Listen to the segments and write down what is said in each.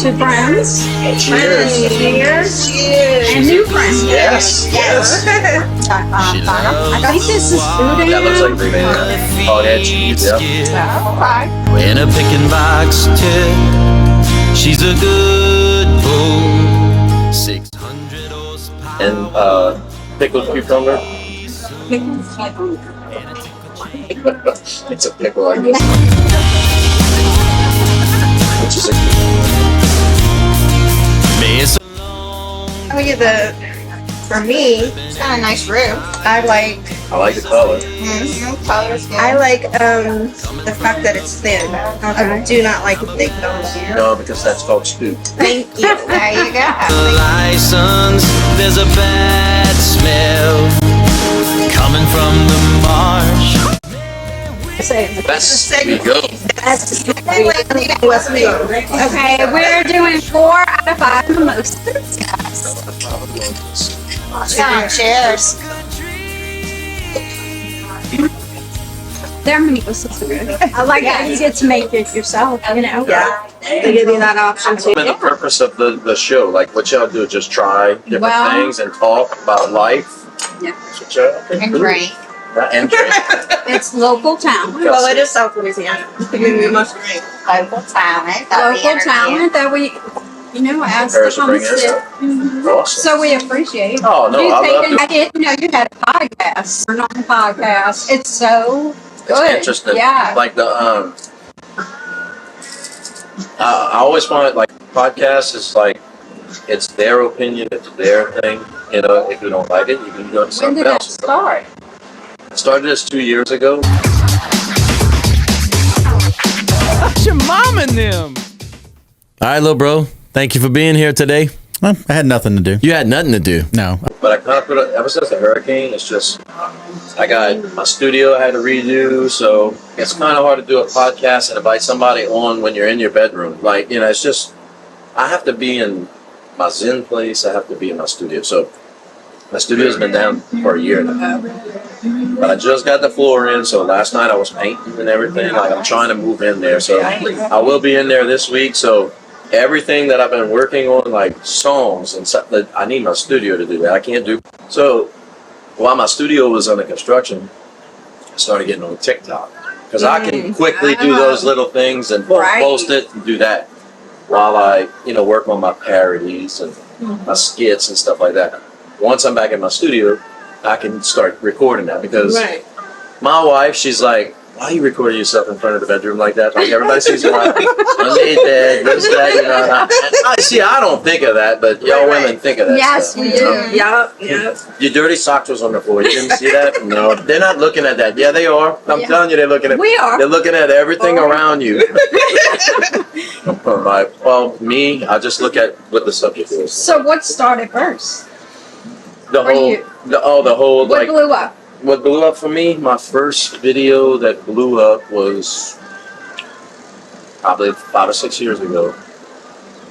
to friends. Cheers. Cheers. Cheers. And new friends. Yes. Yes. I think this is food. That looks like green onion. Oh, yeah, cheese. Yep. Okay. In a picking box tip, she's a good bull. 600 horsepower. And pickled cucumber. It's a pickle, I guess. Which is Look at for me, it's got a nice roof. I like the color. colors. I like the fact that it's thin. I do not like thick bones. No, because that's called stew. Thank you. There you go. License, there's a bad smell coming from the marsh. That's we go. Okay, we're doing 4 out of 5 mimosas. Cheers. Their mimosas are good. I like that you get to make it yourself, you know? Yeah. They give you that option too. And the purpose of the show, like what y'all do, just try different things and talk about life. Yeah. And drink. And drink. It's local talent. Well, it is South Louisiana. We must drink. Local talent. Local talent that we, asked to come and sit. Awesome. So we appreciate. Oh, no, I didn't know you had a podcast. We're not a podcast. It's so good. It's interesting. Yeah. Like I always find it like podcasts is like, it's their opinion, it's their thing. If you don't like it, you can go to something else. When did it start? I started this 2 years ago. What's your mom and them? All right, little bro. Thank you for being here today. Well, I had nothing to do. You had nothing to do. No. But I kind of put it, ever since the hurricane, it's just, I got my studio I had to redo, so it's kind of hard to do a podcast and invite somebody on when you're in your bedroom. Like, it's just, I have to be in my Zen place, I have to be in my studio. So my studio's been down for a year now. But I just got the floor in, so last night I was painting and everything. Like, I'm trying to move in there, so I will be in there this week. So everything that I've been working on, like songs and stuff, that I need my studio to do that. I can't do. So while my studio was under construction, I started getting on TikTok because I can quickly do those little things and post it and do that while I, work on my parodies and my skits and stuff like that. Once I'm back in my studio, I can start recording that because my wife, she's like, why are you recording yourself in front of the bedroom like that? Like everybody sees you like, underneath that, this, that, I don't think of that, but y'all women think of that Yes, stuff. we do. Yep. Your dirty socks was on the floor. You didn't see that? No, they're not looking at that. Yeah, they are. I'm telling you, they're looking at. We are. They're looking at everything around you. Well, me, I just look at what the subject is. So what started first? The whole What blew up? What blew up for me, my first video that blew up was probably 5 or 6 years ago.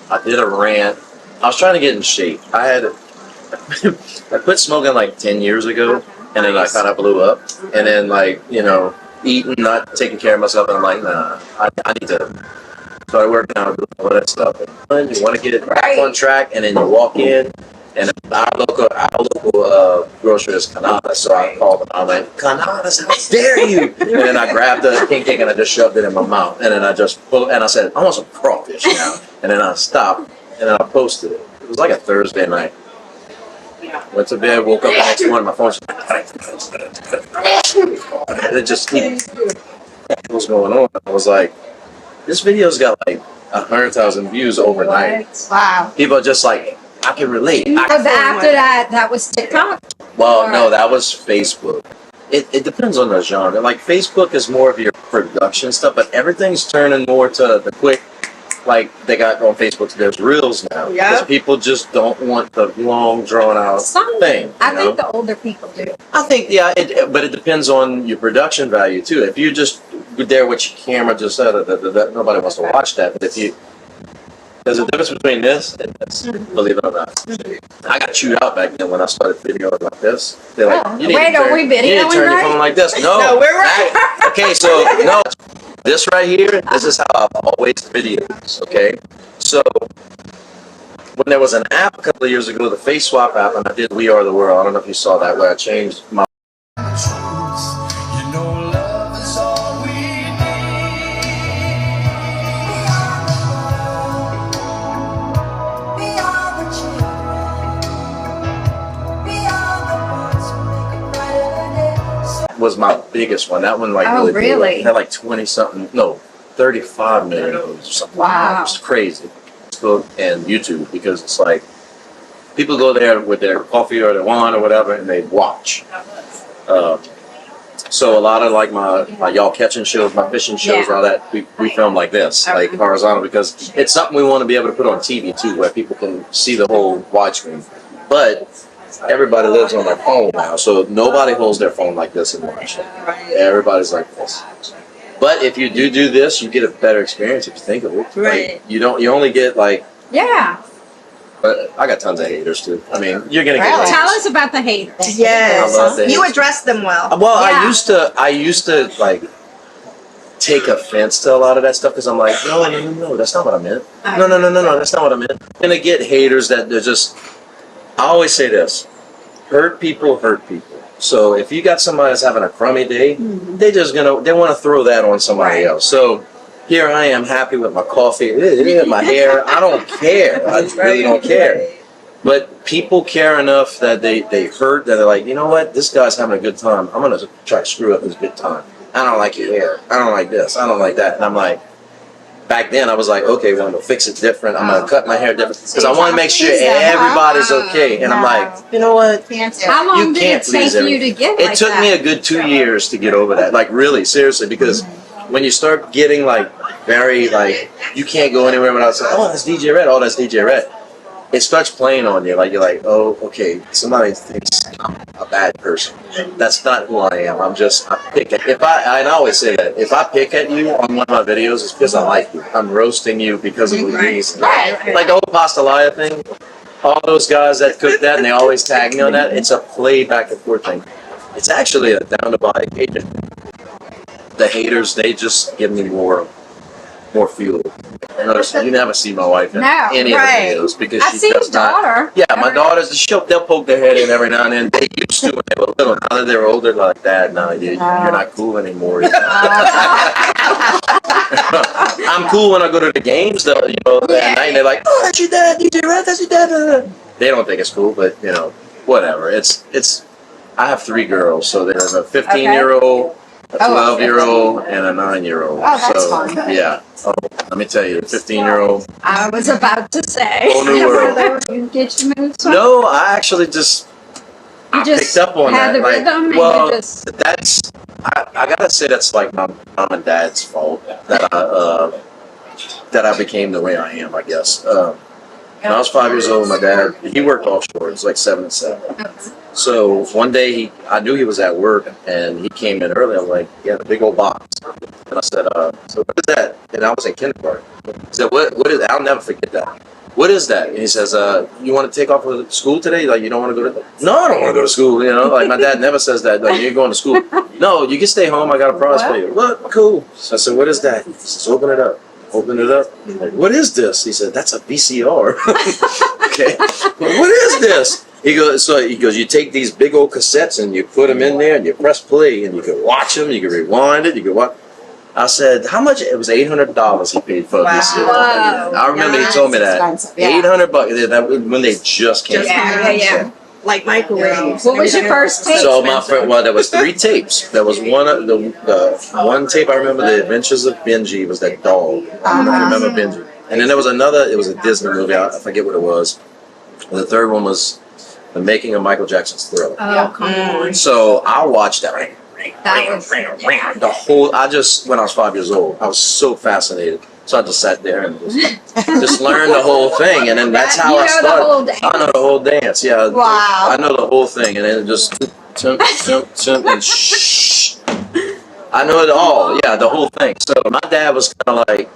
I did a rant. I was trying to get in shape. I quit smoking like 10 years ago, and then I kind of blew up. And then eating, not taking care of myself, and I'm like, nah, I need to start working out, doing all that stuff. And you want to get it back on track, and then you walk in. And our local grocery is Canadas, so I called them. I'm like, Canadas, how dare you? And then I grabbed the king cake and I just shoved it in my mouth. And then I just pulled, and I said, I want some crawfish now. And then I stopped, and then I posted it. It was like a Thursday night. Went to bed, woke up the next morning, my phone it just what was going on? I was like, this video's got like 100,000 views overnight. Wow. People are just like, I can relate. After that was TikTok? Well, no, that was Facebook. It depends on the genre. Like, Facebook is more of your production stuff, but everything's turning more to the quick, like they got on Facebook, there's Reels now. Because people just don't want the long, drawn-out thing. I think the older people do. I think, but it depends on your production value, too. If you just there with your camera, just nobody wants to watch that. But if you... There's a difference between this and this, believe it or not. I got chewed out back then when I started videoing like this. They're like, you need to turn your phone like this. No, we're right. Okay, so, no. This right here, this is how I've always videos, okay? So, when there was an app a couple of years ago, the Face Swap app, and I did We Are the World. I don't know if you saw that, where I changed my... was my biggest one. That one, like, really? Had like 20 something, no, 35 million views or something. Wow. It was crazy. Facebook and YouTube, because it's like people go there with their coffee or their wine or whatever, and they watch. So a lot of like my y'all catching shows, my fishing shows, and all that, we film like this, like horizontal, because it's something we want to be able to put on TV too, where people can see the whole widescreen. But everybody lives on their phone now, so nobody holds their phone like this and watch it. Everybody's like this. But if you do this, you get a better experience if you think of it. Right. Like, you only get like... Yeah. But I got tons of haters too. I mean, you're gonna get... Tell us about the haters. Yes. I love the You haters. address them well. Well, Yeah. I used to like take offense to a lot of that stuff, because I'm like, no, that's not what I meant. No, that's not what I meant. I'm gonna get haters that they're just... I always say this: hurt people hurt people. So if you got somebody that's having a crummy day, they want to throw that on somebody else. So here I am, happy with my coffee, my hair. I don't care. I really don't care. But people care enough that they hurt, that they're like, you know what? This guy's having a good time. I'm gonna try to screw up his good time. I don't like your hair. I don't like this. I don't like that. And I'm like, back then I was like, okay, well, I'm gonna fix it different. I'm gonna cut my hair different, because I want to make sure everybody's okay. And I'm like, you know what? How long You did can't it take please you to get like It took me a good 2 years to get over that. Like, really, seriously, because when you start getting like very like, you can't go anywhere without saying, oh, that's DJ Rhett. Oh, that's DJ Rhett. It starts playing on you. Like, you're like, oh, okay, somebody thinks I'm a bad person. That's not who I am. I pick at, I always say that, if I pick at you on one of my videos, it's because I like you. I'm roasting you because of who you are. Like the whole pastelaya thing, all those guys that cook that, and they always tag me on that, it's a play back and forth thing. It's actually a down to buy Cajun. The haters, they just give me more fuel. You never see my wife in any of the videos, because I she see does your daughter. not. Yeah, my daughters, they'll poke their head in every now and then. They used to when they were little. Now that they're older, they're like, Dad, no, you're not cool anymore. I'm cool when I go to the games, though. At night, and they're like, oh, that's your dad, DJ Rhett, that's your dad. They don't think it's cool, but whatever. It's. I have 3 girls, so there's a 15-year-old. A 12-year-old and a 9-year-old. Oh, that's fun. Yeah. Oh, let me tell you, the 15-year-old. I was about to say. Whole new world. You get your moves on? No, I actually just picked up on had that. the rhythm, well, and you just... that's I gotta say that's like my mom and dad's fault that I became the way I am. I guess. When I was 5 years old, my dad, he worked offshore. It was like 7 to 7. So one day I knew he was at work, and he came in early. I'm like, he had a big old box. And I said, so what is that? And I was in kindergarten. He said, what is, I'll never forget that. What is that? And he says, you want to take off of school today? Like, you don't want to go to, no, I don't want to go to school. Like my dad never says that. Like, you're going to school. No, you can stay home. I got a prize for you. What? Cool. So I said, what is that? He says, open it up. Open it up. Like, what is this? He said, that's a VCR. Okay. What is this? He goes, you take these big old cassettes and you put them in there and you press play and you can watch them, you can rewind it, you can watch. I said, how much? It was $800 he paid for a VCR. Wow. I remember he told me that. $800 that when they just came out. Yeah. Like microwaves. What was your first tape? So my friend, there was 3 tapes. There was one, the one tape I remember, The Adventures of Benji, was that dog. I remember Benji. And then there was another, it was a Disney movie, I forget what it was. And the third one was The Making of Michael Jackson's Thriller. Oh, come on. So I watched that. That was... The whole, when I was 5 years old, I was so fascinated. So I just sat there and just learned the whole thing, and then that's how I started. I know the whole dance, yeah. Wow. I know the whole thing, and then just and shh. I know it all, yeah, the whole thing. So my dad was kind of like,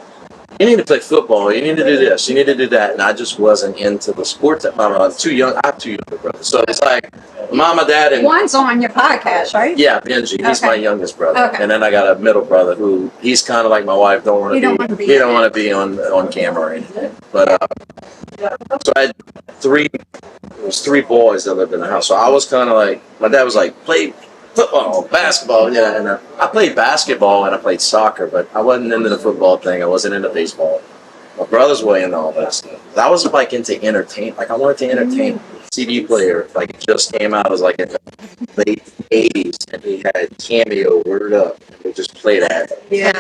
you need to play football, you need to do this, you need to do that. And I just wasn't into the sport that I was too young. I have 2 younger brothers. So it's like mama, dad, and One's on your podcast, right? yeah, Benji. He's Okay. my youngest brother. Okay. And then I got a middle brother who he's kind of like my wife. He don't want to be on camera or anything. But so I had it was 3 boys that lived in the house. So I was kind of like, my dad was like, play football, basketball, yeah. And I played basketball and I played soccer, but I wasn't into the football thing. I wasn't into baseball. My brothers were into all that stuff. I was like into entertain. Like I wanted to entertain. CD player, like it just came out. It was like in the late '80s, and he had Cameo, Word Up, and we just played that. Yeah,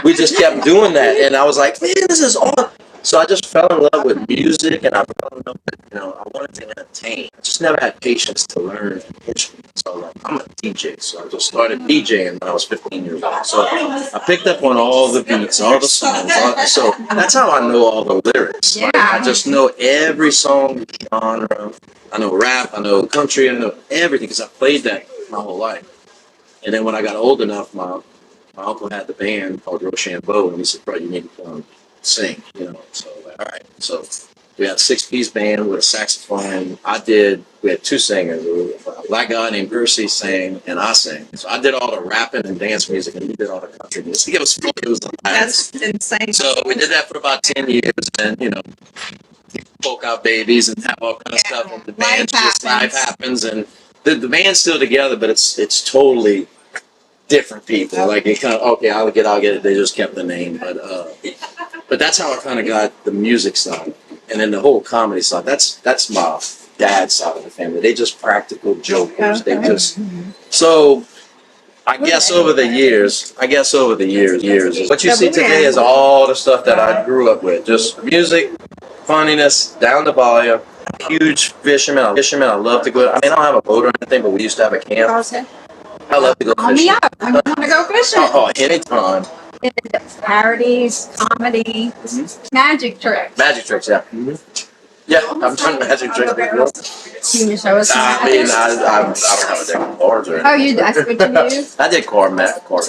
we just kept doing that, and I was like, man, this is awesome. So I just fell in love with music, and I fell in love with, I wanted to entertain. I just never had patience to learn instruments. So like, I'm a DJ, so I just started DJing when I was 15 years old. So I picked up on all the beats, all the songs. So that's how I know all the lyrics. Yeah. Like, I just know every song genre. I know rap, I know country, I know everything because I played that my whole life. And then when I got old enough, my uncle had the band called Rochambeau, and he said, bro, you need to sing, So, all right. So we had a 6-piece band with a saxophone. We had 2 singers. A black guy named Percy sang, and I sang. So I did all the rapping and dance music, and he did all the country music. It was That's insane. So we did that for about 10 years, and, poke out babies and have all kind of stuff. And the band life happens, and the band's still together, but it's totally different people. Like it kind of I'll get it. They just kept the name, but that's how I kind of got the music side, and then the whole comedy side. That's my dad's side of the family. They just practical jokers. They just so. I guess over the years, what you see today is all the stuff that I grew up with. Just music, funniness, down to Bayou, huge fisherman. I love to go. I don't have a boat or anything, but we used to have a camp. I love to go Call me fishing. up. I want to go fishing. Oh, anytime. Parodies, comedy, magic tricks. Magic tricks, yeah. Yeah, I've done magic tricks before. Can you show us some I magic? don't have a deck of cards or anything. Oh, that's what you use? I did card magic. When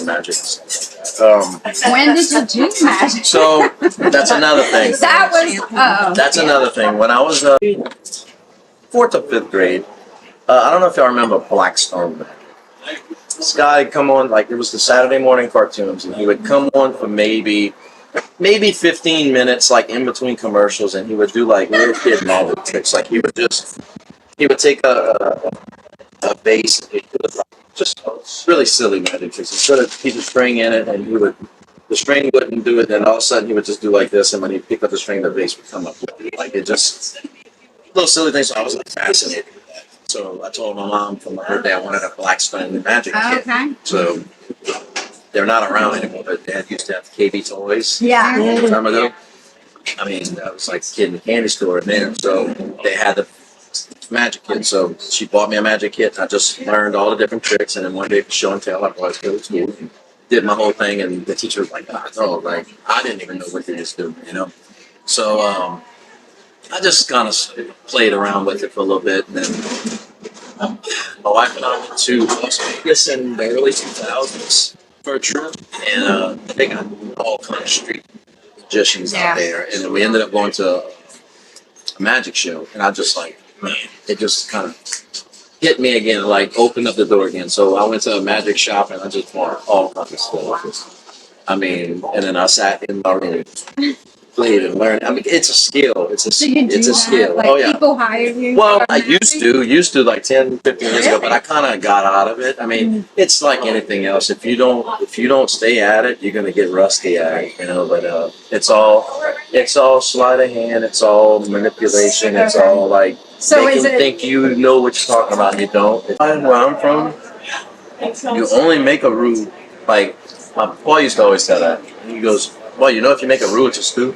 did you do magic? So that's another thing. That was, That's another thing. When I was 4th or 5th grade, I don't know if y'all remember Blackstone. This guy would come on, like it was the Saturday morning cartoons, and he would come on for maybe 15 minutes, like in between commercials, and he would do like little kid magic tricks. Like he would take a bass, and he'd do just really silly magic tricks. He'd put a piece of string in it, and the string wouldn't do it, and all of a sudden he would just do like this, and when he picked up the string, the bass would come up with it. Like it just little silly things. So I was like fascinated with that. So I told my mom for my birthday I wanted a Blackstone magic kit. Okay. So they're not around anymore, but Dad used to have KB toys. Yeah. A long time ago. I mean, I was like a kid in the candy store in there. So they had the magic kit. So she bought me a magic kit. And I just learned all the different tricks. And then one day for show and tell, I brought it to school. Did my whole thing. And the teacher was like, I didn't even know what they just do, So I just kind of played around with it for a little bit. And then my wife and I went to Las Vegas in the early 2000s. For a trip, and they got all kind of street magicians out there, and then we ended up going to a magic show, and I just like, man, it just kind of hit me again, like opened up the door again. So I went to a magic shop, and I just bought all kinds of stuff. And then I sat in my room, played and learned. I mean, it's a skill. It's a skill. Like, oh yeah. People hire you. Well, I used to like 10, 15 years ago, but I kind of got out of it. I mean, it's like anything else. If you don't stay at it, you're gonna get rusty at it, But it's all sleight of hand. It's all manipulation. It's all like make them think you know what you're talking about. You don't. Where I'm from, you only make a roux. Like my boy used to always tell that. He goes, "Well, if you make a roux, it's a stew."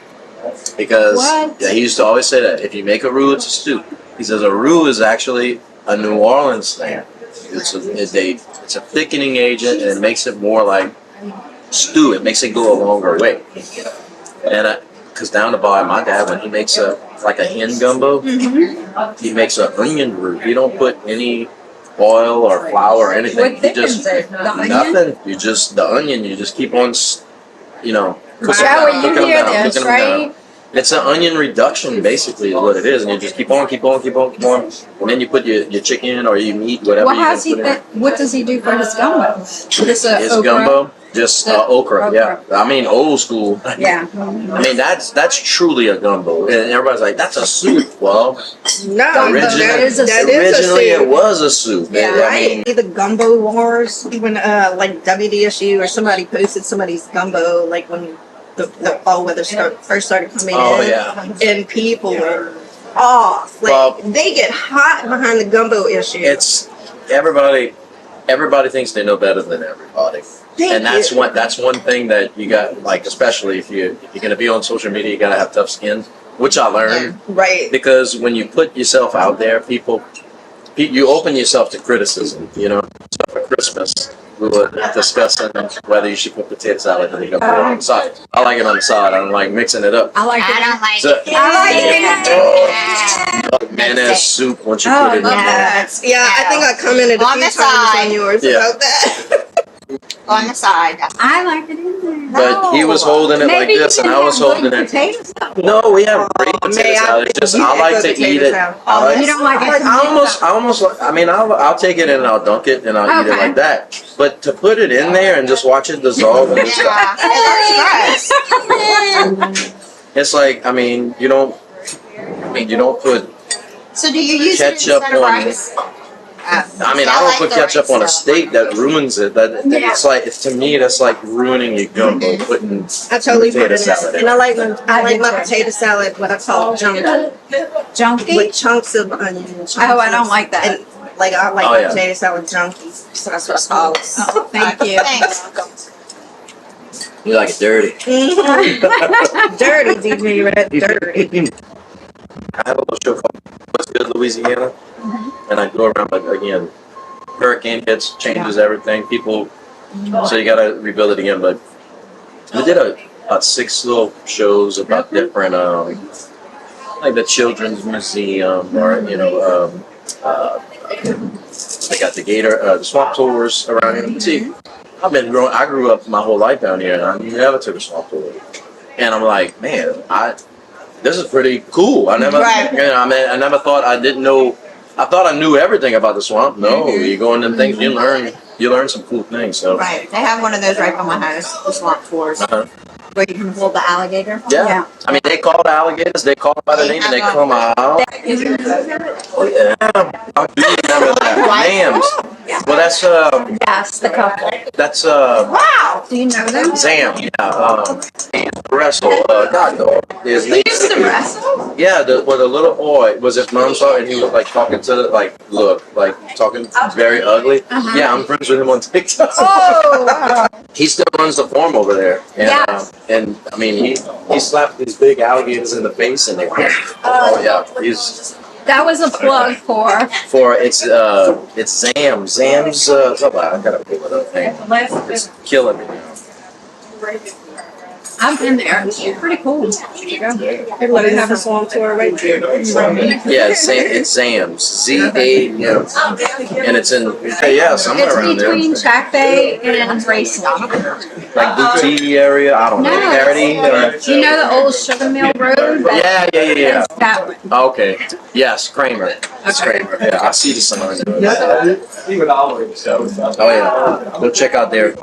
Because he used to always say that if you make a roux, it's a stew. He says a roux is actually a New Orleans thing. It's a thickening agent, and it makes it more like stew. It makes it go a longer way. And because down the bar, my dad, when he makes a hen gumbo, he makes an onion roux. He don't put any oil or flour or anything. What You just thickens it? The onion? nothing. You just the onion. You just keep on, you know, cooking Joey, them you down, hear cooking this, them right? down. It's an onion reduction, basically, is what it is, and you just keep on, and then you put your chicken or your meat, whatever. Well, you how's he? put in. What does he do for his gumbo? Just His okra? gumbo, just okra. Yeah, I mean old school. Yeah. I mean that's truly a gumbo, and everybody's like, that's a soup. Well, No, Gumbo, originally, that is a soup. originally it soup. was a soup. Yeah. I Right? mean, The gumbo wars, when like WDSU or somebody posted somebody's gumbo, like when the fall weather first started coming oh in, yeah, and people were off. Like Well- they get hot behind the gumbo issue. it's everybody. Everybody thinks they know better than everybody. And that's one thing that you got, like, especially if you're gonna be on social media, you gotta have tough skin, which I learned right. because when you put yourself out there, you open yourself to criticism. You know, so for Christmas we were discussing whether you should put potato salad in the gumbo on the side. I like it on the side. I don't like mixing it up. I like it. I don't like So- it. I like it. Mayonnaise soup once you Oh, put it in. yeah. Yeah, I think I commented a On few the times side. on yours Yeah. about that. On the side. I like it in there. But he was holding it like Maybe this, you and I didn't was have holding good it. potatoes, though. No, we have great Oh, potato man, salad. It's just you I had like good to potato eat it. salad. I like, You don't like it? I almost like. I mean, I'll take it and I'll dunk it and I'll eat it Okay. like that. But to put it in there and just watch it dissolve and just, Yeah. it's like, I mean, you don't put. So do you use Ketchup it instead of on- rice? I mean, I don't put ketchup on a steak. That ruins it. It's like, to me, that's like ruining your gumbo. Putting I totally put potato it salad in. in. And I like my do too. potato salad, what I call junky, Junky? with chunks of onion. Chunks Oh, I don't like that. And, like I like Oh, my yeah. potato salad junky. So that's what it's called. Oh, thank you. Thanks. You like it dirty. Dirty, DJ Rhett, dirty. I have a little show called What's Good, Louisiana, and I go around, but again, hurricane hits, changes everything. People, so you gotta rebuild it again. But we did about 6 little shows about different, like the Children's Museum, or they got the swamp tours around here. See, I grew up my whole life down here, and I never took a swamp tour. And I'm like, man, this is pretty cool. I never, Right. I never thought I didn't know. I thought I knew everything about the swamp. No, you go in them things, you learn some cool things. So, Right. They have one of those right by my house, the swamp tours, uh-huh. where you can hold the alligator. Yeah. Yeah. I mean, they call the alligators. They call them by the name, and they come out. Oh yeah, I do remember that. Names. Well, that's Yes, the couple. that's Wow. Do you know them? Zam. Yeah. He used to wrestle. God, no. His You name. used to wrestle? Yeah, the little boy was his mom saw it, and he was like talking to talking very ugly. Uh-huh. Yeah, I'm friends with him on TikTok. Oh, wow. He still runs the farm over there. And, Yes. and I mean, he slapped these big alligators in the face, and they went. Oh yeah, That was a plug for. it's Zam. Zam's hold on, I gotta pull it up. Hang on. It's killing me now. I've been there. It's pretty cool. Everybody have a swamp tour right there. Yeah, it's Zam's. ZAM. And it's in somewhere It's around there. between Chack Bay and Racing. Like Boutique area, I don't know. No. Parody or You know the old Sugar Mill Road? yeah. That's that one. Okay. Yes, Kramer. It's Kramer. Yeah, I see the sign. Oh yeah. Go check out there.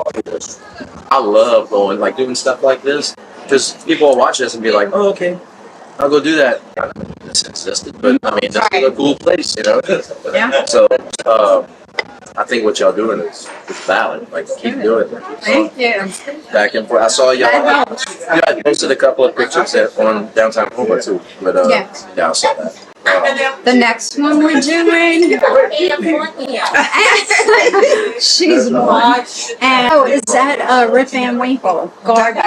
I love going doing stuff like this because people will watch this and be like, "Oh, okay, I'll go do that." I didn't know this existed, but I mean, that's a cool place, you know. Yeah. So I think what y'all doing is valid. Like, keep doing it. Thank you. Back and forth. I saw y'all. I posted a couple of pictures on downtown Homer too. But Yeah. I saw that. The next one we're doing. She's one. And is that Rip Van Winkle Garden?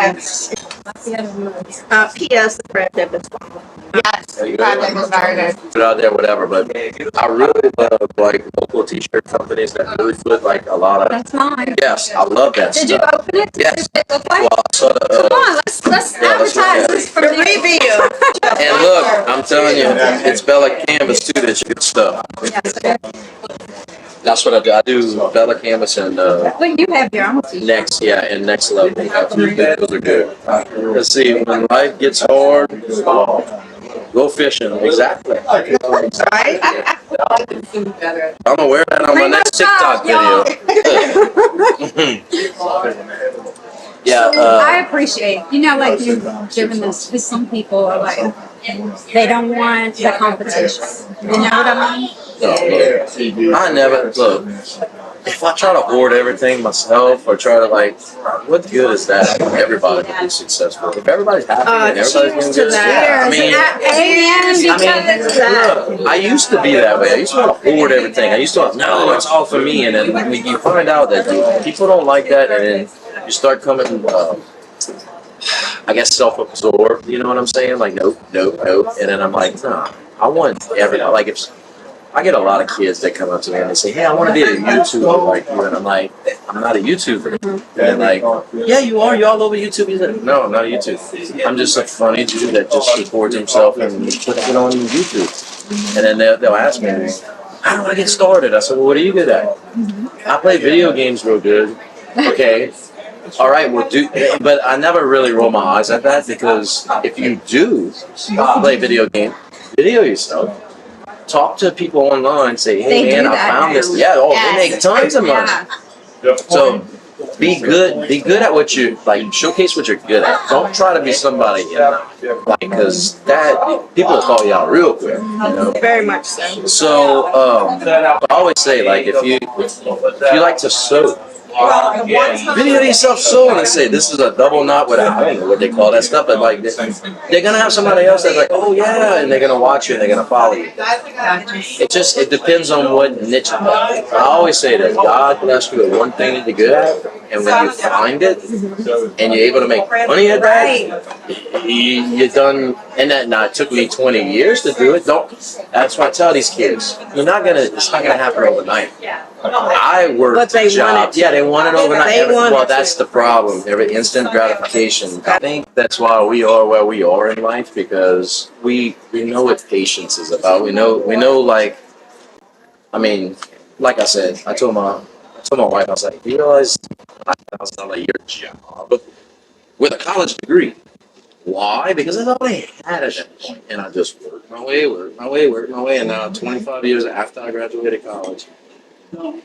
P.S. The friendship is fun. Yes. There you Project go. was very good. Put it out there, whatever. But I really love like local t-shirt companies that really put like a lot of. That's mine. Yes, I love that Did you stuff. open it to see Yes. what it looked like? Well, I saw the. Come on, let's Yeah, let's advertise look at this it. for The the review. And look, I'm telling you, it's Bella Canvas too that you can stuff. That's what I do. I do Bella Canvas and But you have your own t-shirt. next, yeah, and next level. Those are good. Let's see, when life gets hard, go fishing. Exactly. Right? I'm gonna wear that on my next TikTok video. Yeah. I appreciate, like you've given this to some people, like, they don't want the competition. You know what I mean? Look, I never look. If I try to hoard everything myself or try to like, what good is that? Everybody can be successful. If everybody's happy and everybody's doing good, that. look, I used to be that way. I used to want to hoard everything. I used to, no, it's all for me. And then when you find out that people don't like that, and then you start coming, I guess, self-absorbed. You know what I'm saying? Like, nope. And then I'm like, nah, I want everybody. Like, if I get a lot of kids that come up to me and they say, hey, I want to be a YouTuber like you. And I'm like, I'm not a YouTuber. And they're like, yeah, you are. You're all over YouTube. He's like, no, I'm not a YouTuber. I'm just a funny dude that just records himself and puts it on YouTube. And then they'll ask me, how do I get started? I said, well, what are you good at? I play video games real good. Okay. All right, well, but I never really roll my eyes at that, because if you do play video yourself. Talk to people online. Say, hey, man, I found this. Yeah, they make tons of money. So be good at what you like. Showcase what you're good at. Don't try to be somebody, because that people will call you out real quick. Very much so. So I always say, like, if you like to sew, video yourself sewing and say, this is a double knot with I don't know what they call that stuff, but like they're gonna have somebody else that's like, oh yeah, and they're gonna watch you and they're gonna follow you. It depends on what niche. I always say that God bless you with one thing that you're good at, and when you find it and you're able to make money at that, you're done. And that now it took me 20 years to do it. That's why I tell these kids, it's not gonna happen overnight. I worked jobs. Yeah, they want it overnight. Well, that's the problem. Every instant gratification. I think that's why we are where we are in life, because we know what patience is about. We know. Like, I mean, like I said, I told my wife, I was like, you realize $5,000 a year job with a college degree. Why? Because that's all they had at that point. And I just worked my way. And now 25 years after I graduated college,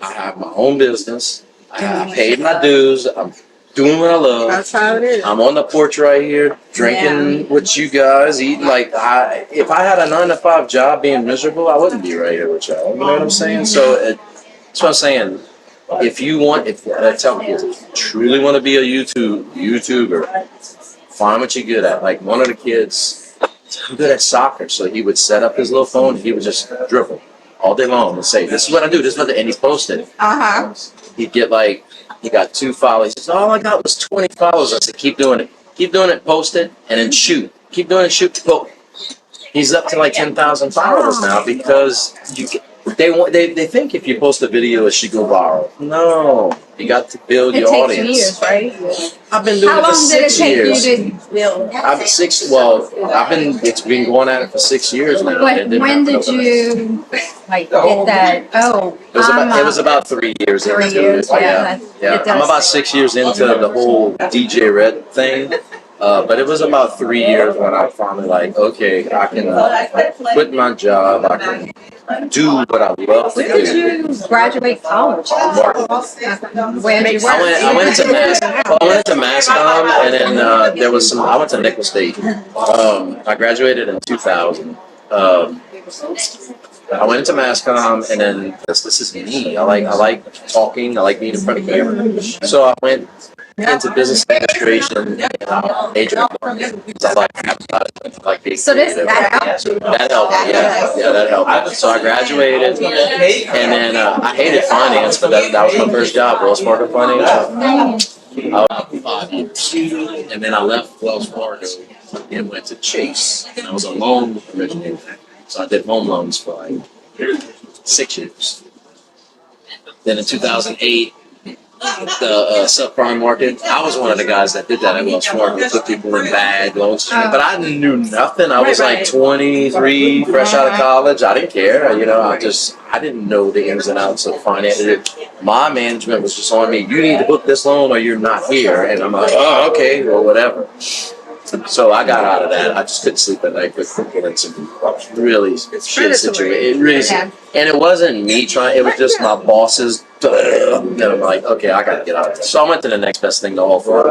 I have my own business. I paid my dues. I'm doing what I love. That's how it is. I'm on the porch right here, drinking with you guys, eating. Like, if I had a 9-to-5 job being miserable, I wouldn't be right here with y'all. You know what I'm saying? So that's what I'm saying. If I tell kids, if you truly want to be a YouTuber, find what you're good at. Like, one of the kids, I'm good at soccer, so he would set up his little phone and he would just dribble all day long and say, this is what I do, and he posted. He'd get he got 2 followers. He said, all I got was 20 followers. I said, keep doing it, post it, and then shoot. Keep doing it, shoot, post. He's up to 10,000 followers now, because they think if you post a video, it should go viral. No, you got to build your audience. It takes years, right? I've been doing it for 6 years. How long did it take you to build? It's been going at it for 6 years now. But when did you get that? It was about 3 years. 3 years. Yeah. I'm about 6 years into the whole DJ Rhett thing. But it was about 3 years when I finally okay, I can quit my job. I can do what I love to do. When did you graduate college? Where did you work? I went to MassCom, and then I went to Nickel State. I graduated in 2000. I went into MassCom, and then this is me. I like talking. I like being in front of camera. So I went into business administration, and I majored in marketing. I like advertising. I like being creative. That helped you? That helped. Yeah, that helped. So I graduated, and then I hated finance, but that was my first job, Wells Fargo Financial. I was 5 years, and then I left Wells Fargo and went to Chase. And I was a loan originator. So I did home loans for like 6 years. Then in 2008, the subprime market, I was one of the guys that did that at Wells Fargo, put people in bad loans. But I knew nothing. I was like 23, fresh out of college. I didn't care. You know, I didn't know the ins and outs of finance. My management was just on me, you need to book this loan or you're not here. And I'm like, oh, okay, well, whatever. So I got out of that. I just couldn't sleep at night with people in some really shit situation. And it wasn't me trying, it was just my bosses. And I'm like, okay, I gotta get out of this. So I went to the next best thing to all four.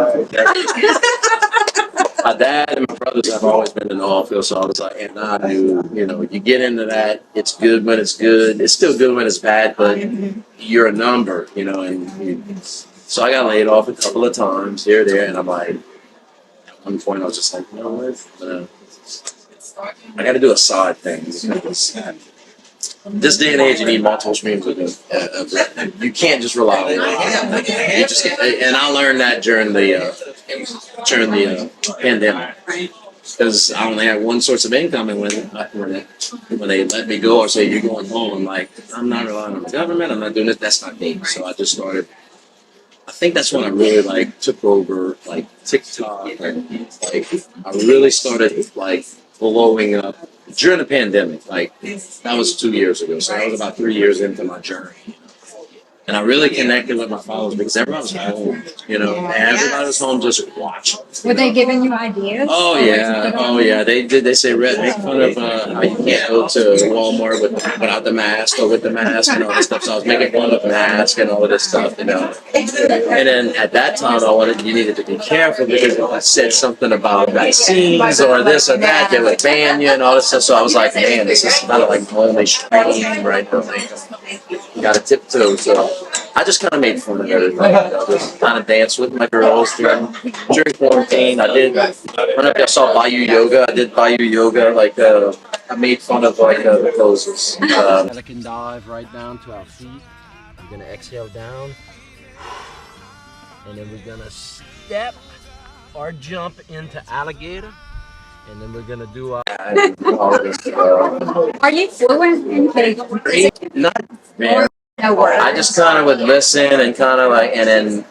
My dad and my brothers have always been in the oil field, so I was like, and I knew, you know, you get into that, it's good when it's good. It's still good when it's bad, but you're a number, you know. So I got laid off a couple of times here, there, and I'm like, at one point I was just like, you know what, I got to do a side thing. This day and age, you need multiple streams of revenue. You can't just rely on it. You just, and I learned that during the pandemic, because I only had one source of income, and when they let me go or say you're going home, I'm like, I'm not relying on the government. I'm not doing it. That's not me. So I just started. I think that's when I really like took over like TikTok, and like I really started like blowing up during the pandemic. Like that was 2 years ago, so I was about 3 years into my journey. And I really connected with my followers because everybody was home, you know. Everybody was home just watching. Were they giving you ideas? Oh yeah. They did. They say, Rhett, make fun of how you can't go to Walmart without the mask or with the mask and all this stuff. So I was making fun of mask and all of this stuff, you know. And then at that time, you needed to be careful because if I said something about vaccines or this or that, they would ban you and all this stuff. So I was like, man, this is kind of like only stream right now. You got to tiptoe. So I just kind of made fun of everything. I just kind of danced with my girls during quarantine. I did. I don't know if y'all saw Bayou Yoga. I did Bayou Yoga. Like I made fun of like the poses. Pelican dive right down to our feet. I'm gonna exhale down, and then we're gonna step or jump into alligator, and then we're gonna do our. Are you fluent in Cajun? Not very. No worries. I just kind of would listen and kind of like, and then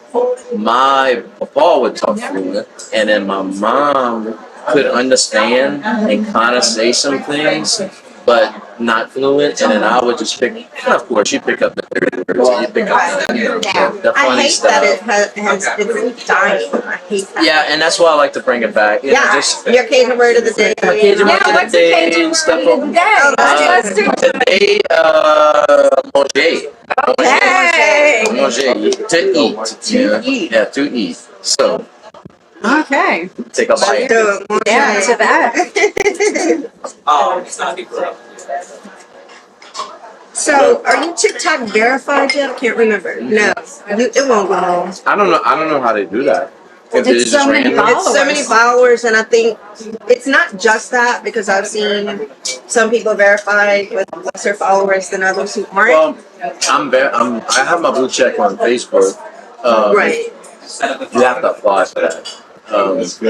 my papa would talk fluent, and then my mom could understand and kind of say some things, but not fluent. And then I would just pick. And of course, you pick up the dirty words. You pick up the I funny hate stuff. that it's dying. I hate that. Yeah, and that's why I like to bring it back. You know, just your Cajun word of the day. Cajun word of the What's the day, Cajun stuff word of the day? Let's do it. Today, manger. Hey. Manger, to eat. Yeah, to eat. So, Okay. take a bite. Yeah, to that. So, are you TikTok verified yet? I can't remember. No, it won't go home. I don't know how they do that. If It's so many It's so many followers, and I think it's not just that because I've seen some people verified with lesser followers than others who aren't. Well, I have my blue check on Facebook. Right. You have to apply for that.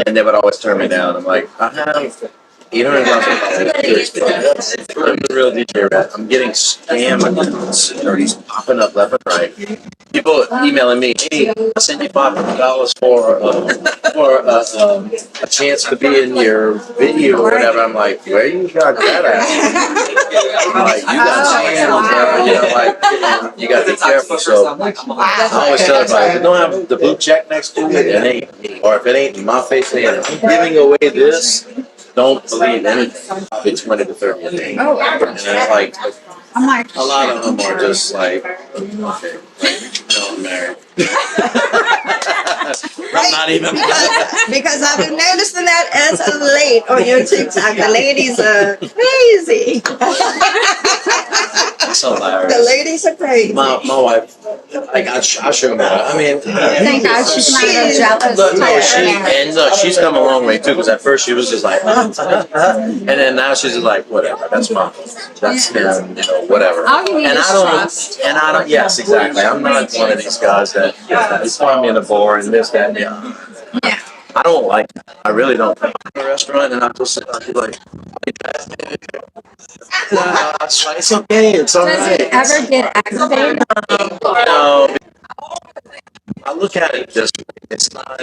And they would always turn me down. I'm like, I have 800,000 followers. I'm the real DJ Rhett. I'm getting scam accounts. These popping up left and right. People emailing me, hey, I sent you $500 for a chance to be in your video or whatever. I'm like, where you got that at? I'm like, you got scams, you know, like, you got to be careful. So I always tell everybody, if you don't have the blue check next to it, it ain't, or if it ain't in my face, saying, if I'm giving away this, don't believe anything. It's 20 to 30 a day. Oh, And it's like, I'm like, a lot of them are just like, okay, no, I'm married. I'm not even. Because I've been noticing that as of late on your TikTok. The ladies are crazy. It's hilarious. The ladies are crazy. My wife, like I show her. I mean, thank God she's not a jealous look, no, type. she's come a long way too. Because at first she was just like, and then now she's just like, whatever. That's mom. That's him. You know, whatever. All you need And is trust. I don't. Yes, exactly. I'm not one of these guys that you find me in the bar and this, that, and the other. Yeah. I don't like that. I really don't. I'm in a restaurant and I'm just sitting there like it's okay. It's all Does right. it ever get aggravated? No, I look at it this way. It's not.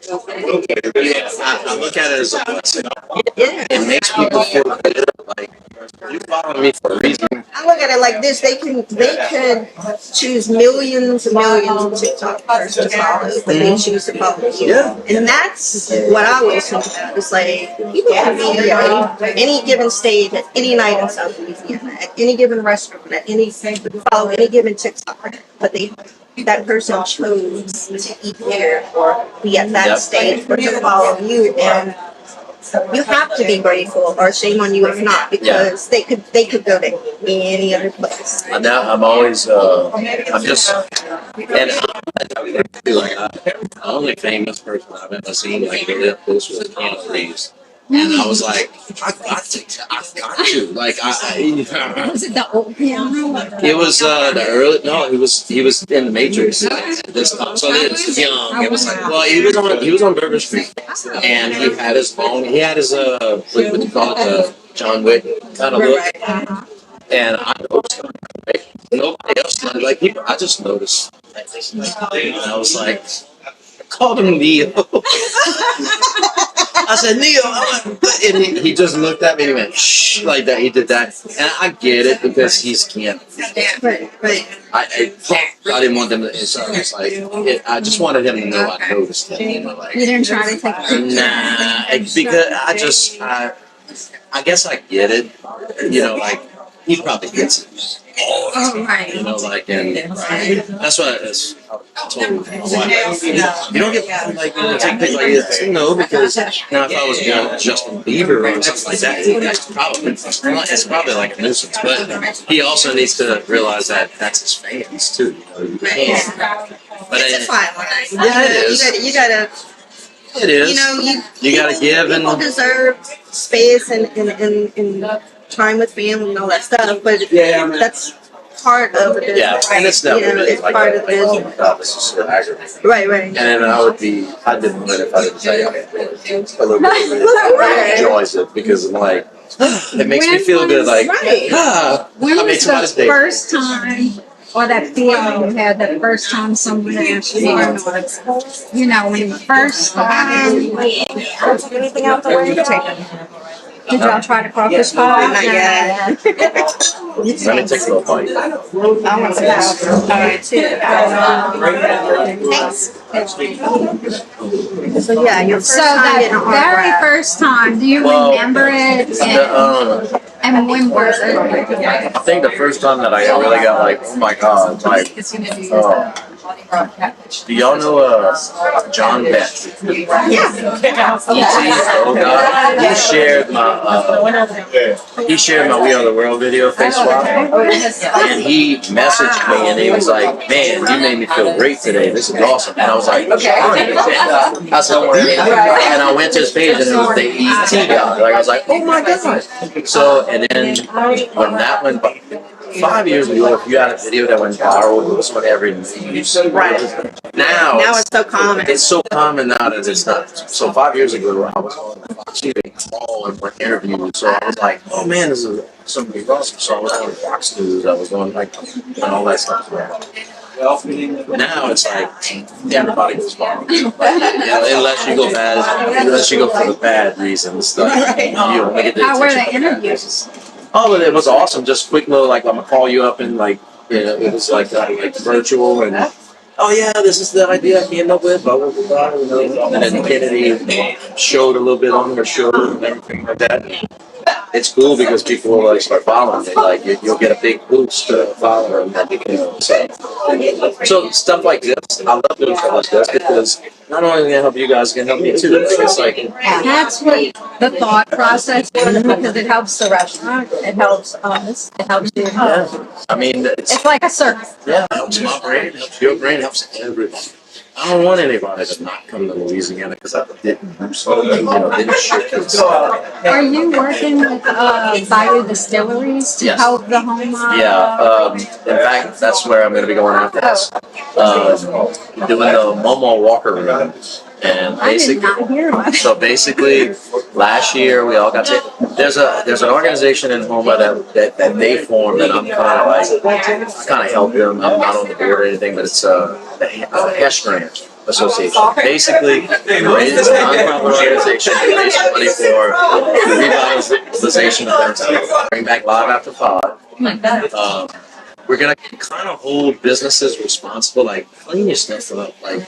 I look at it as a blessing. It makes people feel good. Like you follow me for a reason. I look at it like this: they could choose millions and millions of TikTokers to follow, but they choose to follow you. Yeah. And that's what I always think about. It's like people can be at any given stage, at any night in South Louisiana, at any given restaurant, at any follow any given TikToker, but that person chose to eat there or be at that stage or to follow you, and you have to be grateful, or shame on you if not, because they could go to any other place. Now I'm always I'm just and I feel like the only famous person I've ever seen like really up close was Keanu Reeves. And I was like, I got to. Like, Was it the old piano? it was the early. No, he was in the Matrix. This time, so it was young. It was like, well, he was on Burger Street, and he had his phone. He had his what do you call it, John Wick kind of look. And I noticed him. Like, nobody else. Like people, I just noticed. And I was like, I called him Neo. I said, Neo, and he just looked at me and he went, shh, like that. He did that. And I get it because he's can't. Right. I didn't want them to, so I was like, I just wanted him to know I noticed him. You know, like, You didn't try to take a picture? nah, because I guess I get it. You know, like, he probably gets it. Oh, right. You know, like, and that's what I told my wife. You don't get like take pictures like this. No, because now if I was doing Justin Bieber or something like that, it's probably like a nuisance. But he also needs to realize that that's his fans too. You can't. But It's a fine line. Yeah, it is. You gotta. It is. You know, you gotta give and people deserve space and time with family and all that stuff, but that's part of the business. yeah, and it's never it's like part of the oh business. my god, this is so aggravating. Right. And then I didn't win if I didn't say a little bit enjoys it because I'm like, it makes me feel good. Like, When I made was somebody's the day. first time, or that feeling you had the first time someone asked you, you know, when you first Anything out the way? did y'all try to crawfish pie? Not yet. Let me take a little bite. I want some out too. So yeah, your first So time getting that a very hard first time, do you remember it? And when was it? I think the first time that I really got like, oh my god, like, do y'all know John Beck? Yeah. Oh god, he shared my We Are the World video face swap, and he messaged me and he was like, man, you made me feel great today. This is awesome. And I was like, John, I said, and I went to his page and it was the ET guy. Like I was like, oh my god. So and then when that went by, 5 years ago, if you had a video that went viral, it was on every news. Now it's so common. It's so common now that it's not. So 5 years ago, I was on the Fox News call and went interview. So I was like, oh man, this is something awesome. So I was on Fox News. I was on like and all that stuff. Now it's like everybody goes viral. Unless you go bad, unless you go for the bad reasons. Like, you only get the How were attention the for bad interviews? reasons. Oh, but it was awesome. Just quick little, like, I'm gonna call you up and like, it was like virtual and. Oh yeah, this is the idea I came up with. Blah blah blah. You know. And then Kennedy showed a little bit on her show and everything like that. It's cool because people will like start following it. Like you'll get a big boost to follow them. You know, so stuff like this, I love doing stuff like this because not only can it help you guys, it can help me too. It's like That's what the thought process was, because it helps the restaurant, it helps us, it helps you. yeah. I mean, It's like a circle. yeah, it helps my brain, helps your brain, helps everybody. I don't want anybody to not come to Louisiana because I didn't do something, you know, didn't share this. Are you working with Bayou Distilleries to Yes. help the home? Yeah, in fact, that's where I'm going to be going after this. doing the Momo Walker room. And I did basically, not hear about it. so basically, last year we all got to. There's an organization in Homa that they formed, and I'm kind of like I kind of help them. I'm not on the board or anything, but it's a Hesh Grant Association. Basically, it's a nonprofit organization to raise money for revitalization of downtown. Bring back Live After Pod. We're gonna kind of hold businesses responsible, like clean your stuff up, like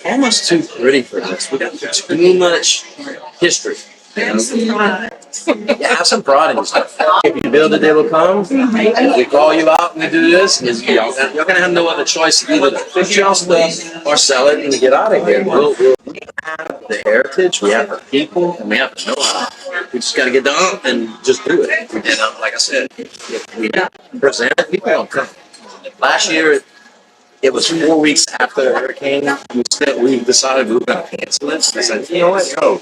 almost too pretty for this. We got too much history. Yeah, have some pride in your stuff. If you build it, they will come. If we call you out and we do this, you're gonna have no other choice either to fix your stuff or sell it and get out of here. We have the heritage, we have the people, and we have the know-how. We just gotta get down and just do it. And like I said, if we present it, people don't come. Last year, it was 4 weeks after the hurricane. We decided we were going to cancel it. I said, you know what? No,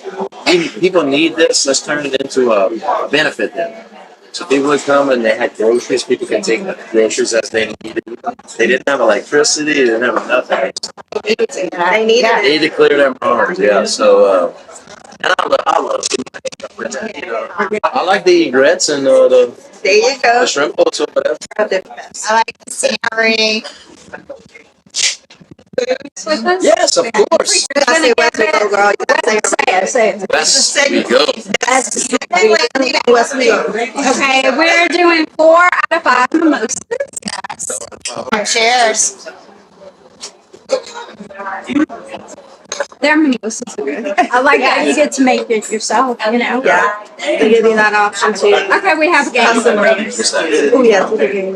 people need this. Let's turn it into a benefit then. So people would come and they had groceries. People could take the groceries as they needed. They didn't have electricity. They didn't have nothing. They They needed to clear their barns. Yeah. So, and I love it. I like the egrets and There you go. the shrimp boats or whatever. I like the scenery. Yes, of course. You gotta say Westwego, girl. You gotta say it. That's we go. Westwego. Okay, we're doing 4 out of 5 mimosas. Cheers. Their mimosas are good. I like that you get to make it yourself, Yeah, they give you that option too. Okay, we have a game. What's that? Oh yeah, it's a game.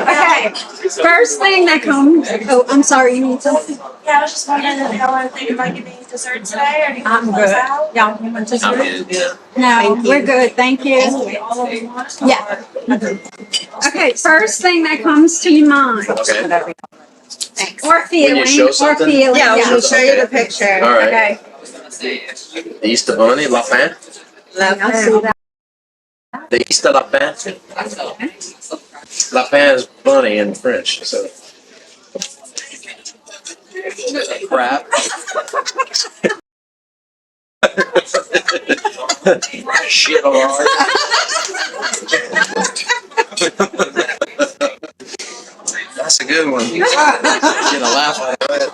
Okay, first thing that comes. Oh, I'm sorry, you need something? Yeah, I was just wondering if y'all are thinking about getting dessert today, or do you want I'm to good. close out? Y'all want dessert? I'm good. No, we're good. Thank you. All of you want? Yeah. Okay, first thing that comes to your mind, Okay. or feeling, show or something? feeling. Yeah, I'm Yeah. gonna show you the picture. All right. Okay. The Easter Bunny, La Fin. I'll see that. The Easter La Fin. La Fin is bunny in French, so. Crap. Shit hard. That's a good one. Get a laugh out of it.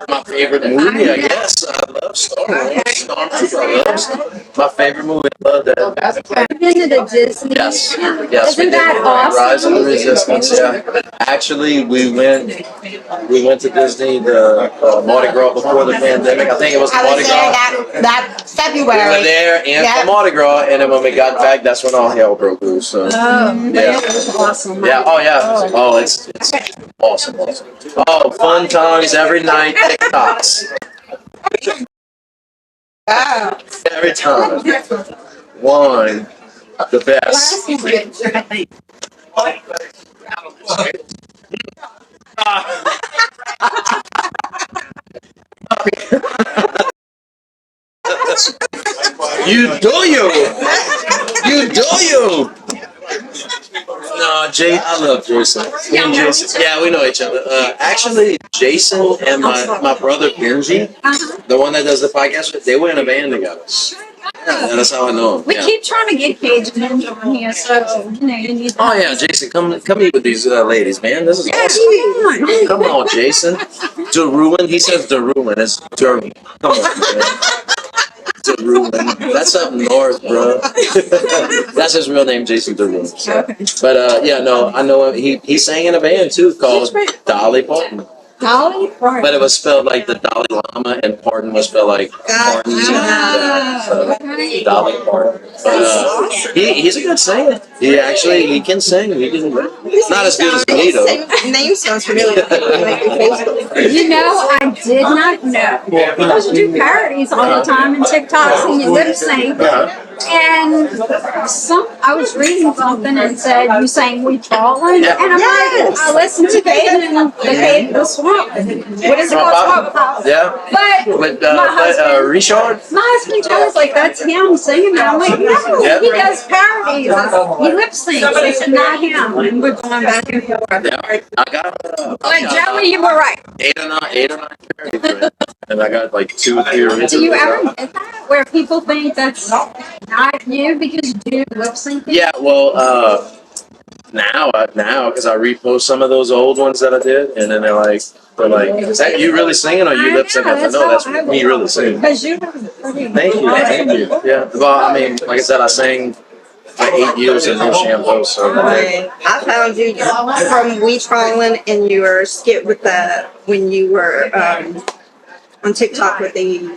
My favorite movie, I guess. I love Star Wars. Star Wars, I love Star Wars. My favorite movie, I love that. I've been to the Disney. Yes, yes, we Isn't did. that awesome? Rise of the Resistance. Yeah, actually, we went to Disney the Mardi Gras before the pandemic. I think it was I Mardi was there Gras. that We February. were there and Yeah. for Mardi Gras, and then when we got back, that's when all hell broke loose. So Oh, yeah, that was awesome. yeah, oh yeah, oh it's awesome. Oh, fun times every night. TikToks every time. One, the best. You do you. No, I love Jason. Me and Jason, yeah, we know each other. Actually, Jason and my brother Benji, the one that does the podcast, they were in a band together. Yeah, that's how I know him. We Yeah. keep trying to get Cajun on here, so you need. Oh yeah, Jason, come eat with these ladies, man. This is awesome. Come on. Come on, Jason. Deruin, he says Deruin. It's Deruin. Come on, man. Deruin. That's up north, bro. That's his real name, Jason Deruin. So. But yeah, no, I know him. He sang in a band too called Dolly Parton. Dolly Parton. But it was spelled like the Dalai Lama, and Parton was spelled like Parton. Yeah, so Dolly Parton. But he's a good singer. He can sing. He can. Not as good as me though. Name sounds familiar. You know, I did not know. Because you do parodies all the time and TikToks and you lip sync. And I was reading something and said you sang "We Fallin'," Yeah. and I'm like, I listened to Cajun, the swamp. What is it called? Swamp House. Yeah. But With my husband, Richard? my husband was like, "That's him singing." And I'm like, "No, Yeah. he does parodies. He lip syncs. It's not him." And we're going back and forth. Yeah. I got But Joey, you were right. 8 or 9 parodies, right? And I got like 2 or 3 originals. Do you ever get that where people think that's not you because you do lip sync? Yeah, well, now, because I repost some of those old ones that I did, and then they're like, is that you really singing or you lip syncing? I said, no, that's me really singing. Because you have pretty. Thank you. Yeah. Well, I mean, like I said, I sang for 8 years in New Shampoo, so. I found you from We Fallin' in your skit with when you were on TikTok with the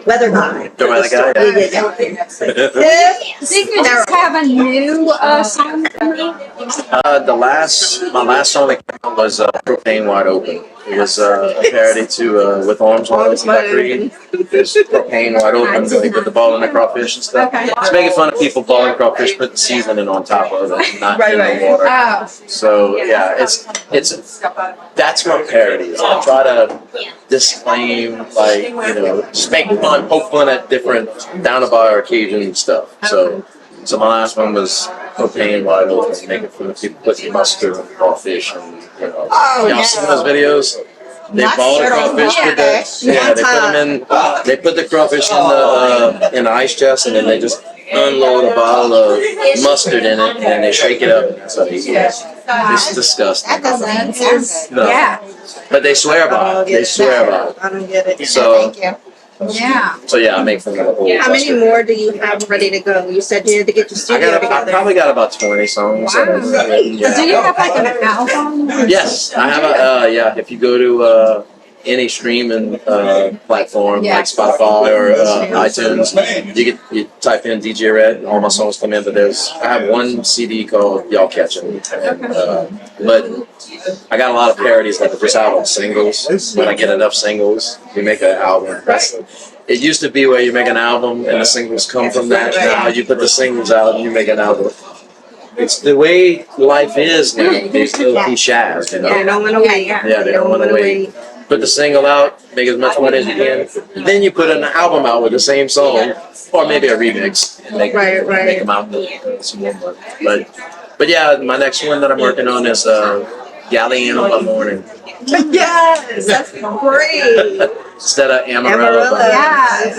weather guy. The weather guy? Yeah. Did you just have a new song? My last song that came out was Propane Wide Open. It was a parody to With Arms Wide Open by Creed. It's Propane Wide Open, they put the ball in the crawfish and stuff. Okay. It's making fun of people balling crawfish, putting seasoning on top of it, not in the water. Oh. So yeah, it's that's my parody. Is I try to disclaim, like, just make fun, poke fun at different down to bar Cajun stuff. So my last one was Propane Wide Open, making fun of people putting mustard on crawfish, and y'all seen those videos? They ball the crawfish with they put the crawfish in the ice chest, and then they just unload a bottle of mustard in it, and they shake it up, and that's how they eat it. It's disgusting. That doesn't sound No. Yeah. But they swear about it. They swear about I don't get it. it. So, Thank you. Yeah. I make fun of the whole How many mustard. more do you have ready to go? You said you had to get your studio I together. probably got about 20 songs. Wow. that I've written, Do you yeah. have like an album? Yes, I have if you go to any streaming platform like Spotify or iTunes, you type in DJ Rhett and all my songs come in, but I have one CD called Y'all Catchin', but I got a lot of parodies that are just out on singles. When I get enough singles, we make an album. It used to be where you make an album and the singles come from that. Now you put the singles out and you make an album. It's the way life is now. These little cliches, They don't want to wait. Yeah, they don't want to wait. Put the single out, make as much money as you can. Then you put an album out with the same song, or maybe a remix, and make them out with some more money. But yeah, my next one that I'm working on is Galliano by Morning. Yes, that's great. Instead of Amarillo. Yeah.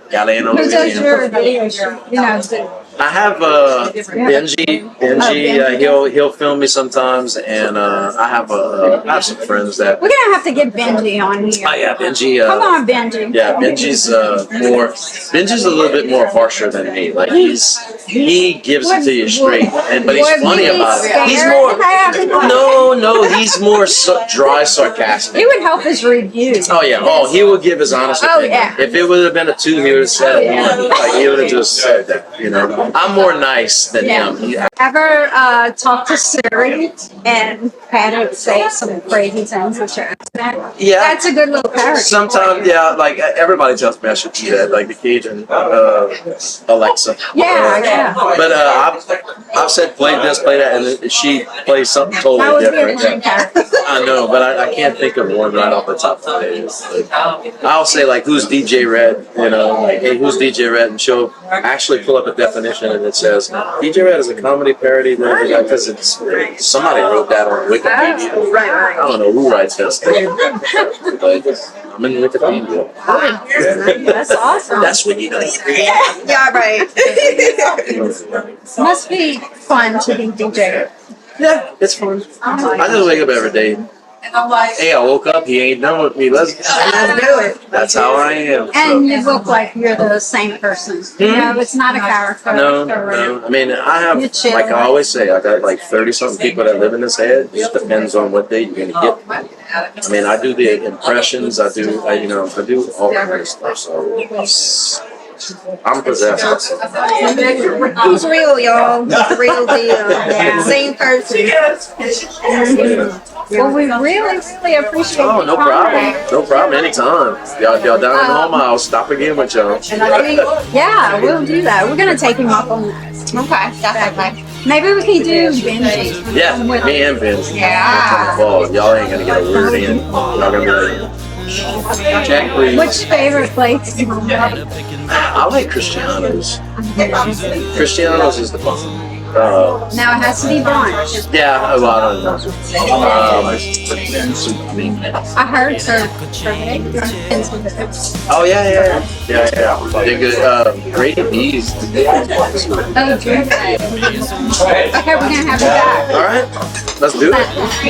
Galliano. Who does your Louisiana. videos? I have Benji. He'll film me sometimes, and I have some friends that. We're gonna have to get Benji on here. Oh yeah, Benji. Come on, Benji. Yeah, Benji's Benji's a little bit more harsher than me. Like he gives it to you straight, but he's funny about it. He's more he's more dry, sarcastic. He would help his reviews. Oh yeah. Oh, he would give his honest opinion. yeah. If it would have been a 2, he would have said it. Like he would have just said that. I'm more nice than him. Ever talk to Siri and had it say some crazy things with your accent? Yeah. That's a good little parody. Sometimes, yeah, like everybody tells me I should do that, like the Cajun Alexa. Yeah. But I've said play this, play that, and then she plays something That totally would be a different. great parody. I know, but I can't think of one right off the top of my head. Like, I'll say like, "Who's DJ Rhett?" Like, "Hey, who's DJ Rhett?" And she'll actually pull up a definition, and it says DJ Rhett is a comedy parody because somebody wrote that on Wikipedia. I don't know who writes that stuff, but I'm in Wikipedia. That's awesome. That's when you know. Yeah, right. Must be fun to be DJ. Yeah, it's fun. I just wake up every day. Hey, I woke up. He ain't done with me. Let's do it. That's how I am. And you look like you're the same person. It's not a character. No. I mean, I have, You're chill. like I always say, I got like 30-something people that live in this head. It just depends on what day you're gonna get. I mean, I do the impressions. I do all kind of stuff. So I'm possessed. Who's real, y'all? Real deal. Same person. Well, we really, really appreciate Oh, no your problem. time. No problem. Anytime. Y'all down in home, I'll stop again with y'all. Yeah, we'll do that. We're gonna take him up on that. Okay, definitely. Maybe we can do Benji. Yeah, me and Vince. Yeah. Well, y'all ain't gonna get a word in. Y'all gonna be like, Jack, please. Which favorite place? I like Cristiano's. Cristiano's is the best. Now it has to be brunch. Yeah, well, I don't know. I heard her. Oh yeah. They're good. Great bees. Oh, okay, we're gonna have you back. All right, let's do it.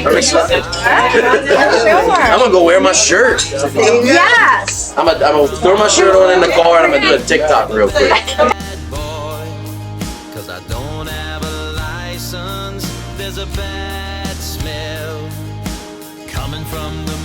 I'm excited. I'm gonna go wear my shirt. Yes. I'm gonna throw my shirt on in the car and I'm gonna do a TikTok real quick. Cause I don't have a license. There's a bad smell coming from the